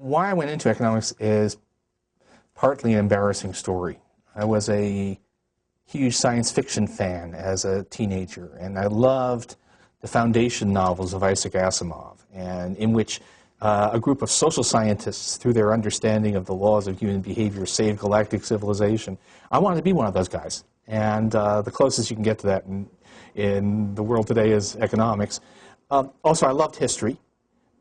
why I went into economics is partly an embarrassing story. I was a huge science fiction fan as a teenager, and I loved the foundation novels of Isaac Asimov, and in which a group of social scientists, through their understanding of the laws of human behavior, saved galactic civilization. I wanted to be one of those guys, and the closest you can get to that in the world today is economics. Also, I loved history,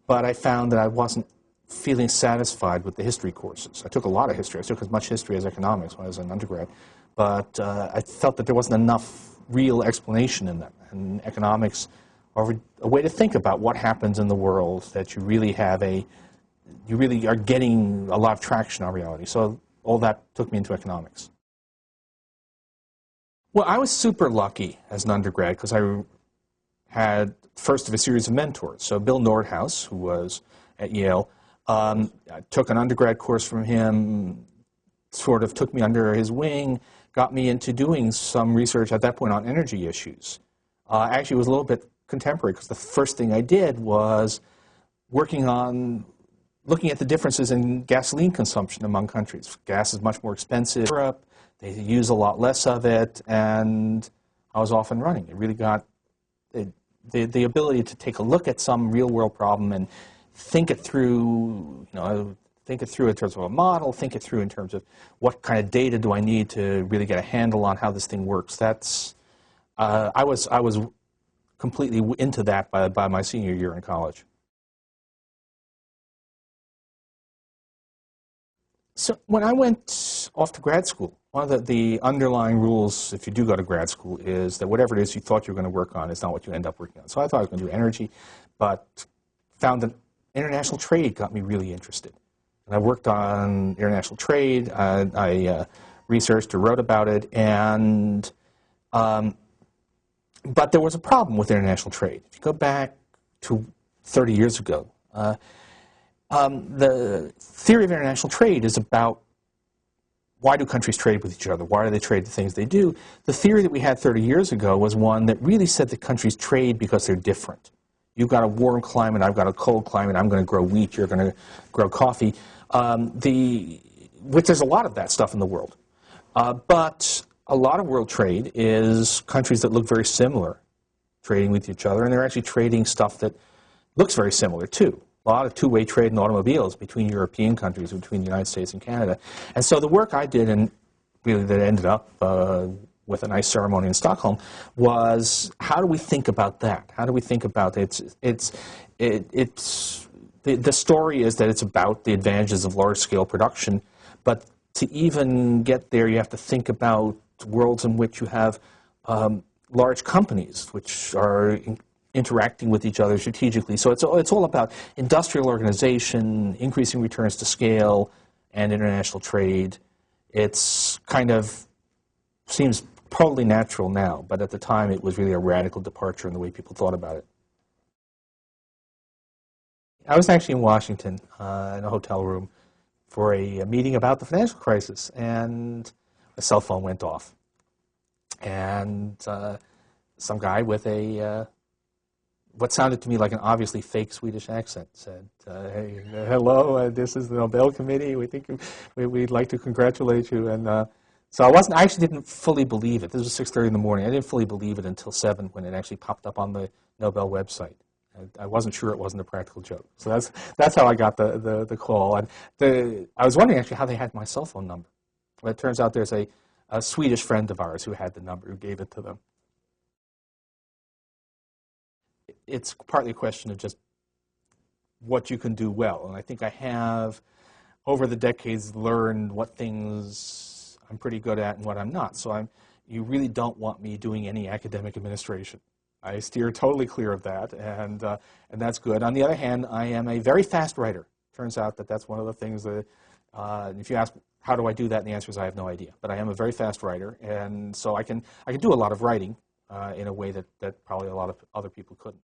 but I found that I wasn't feeling satisfied with the history courses. I took a lot of history. I took as much history as economics when I was an undergrad, but I felt that there wasn't enough real explanation in them. And economics are a way to think about what happens in the world, that you really are getting a lot of traction on reality. So all that took me into economics. Well, I was super lucky as an undergrad because I had first of a series of mentors. So Bill Nordhaus, who was at Yale, I took an undergrad course from him, sort of took me under his wing, got me into doing some research at that point on energy issues. Actually, it was a little bit contemporary because the first thing I did was looking at the differences in gasoline consumption among countries. Gas is much more expensive in Europe, they use a lot less of it, and I was off and running. It really got the ability to take a look at some real-world problem and think it through, think it through in terms of a model, think it through in terms of what kind of data do I need to really get a handle on how this thing works. That's, I was completely into that by my senior year in college. So when I went off to grad school, one of the underlying rules, if you do go to grad school, is that whatever it is you thought you were going to work on is not what you end up working on. So I thought I was going to do energy, but found that international trade got me really interested. And I worked on international trade. I researched or wrote about it, and but there was a problem with international trade. If you go back to 30 years ago, the theory of international trade is about why do countries trade with each other? Why do they trade the things they do? The theory that we had 30 years ago was one that really said that countries trade because they're different. You've got a warm climate, I've got a cold climate, I'm going to grow wheat, you're going to grow coffee. Which there's a lot of that stuff in the world. But a lot of world trade is countries that look very similar trading with each other, and they're actually trading stuff that looks very similar too. A lot of two-way trade in automobiles between European countries, between the United States and Canada. And so the work I did, and really that ended up with a nice ceremony in Stockholm, was how do we think about that? How do we think about it? The story is that it's about the advantages of large-scale production, but to even get there, you have to think about worlds in which you have large companies which are interacting with each other strategically. So it's all about industrial organization, increasing returns to scale, and international trade. It's kind of seems totally natural now, but at the time it was really a radical departure in the way people thought about it. I was actually in Washington in a hotel room for a meeting about the financial crisis, and a cell phone went off. And some guy with what sounded to me like an obviously fake Swedish accent said, hey, hello, this is the Nobel Committee. We'd like to congratulate you. And so I actually didn't fully believe it. This was 6:30 in the morning. I didn't fully believe it until 7 when it actually popped up on the Nobel website. I wasn't sure it wasn't a practical joke. So that's how I got the call. And I was wondering actually how they had my cell phone number. But it turns out there's a Swedish friend of ours who had the number, who gave it to them. It's partly a question of just what you can do well. And I think I have, over the decades, learned what things I'm pretty good at and what I'm not. So you really don't want me doing any academic administration. I steer totally clear of that, and that's good. On the other hand, I am a very fast writer. Turns out that that's one of the things that, if you ask, how do I do that, and the answer is I have no idea. But I am a very fast writer, and so I can do a lot of writing in a way that probably a lot of other people couldn't.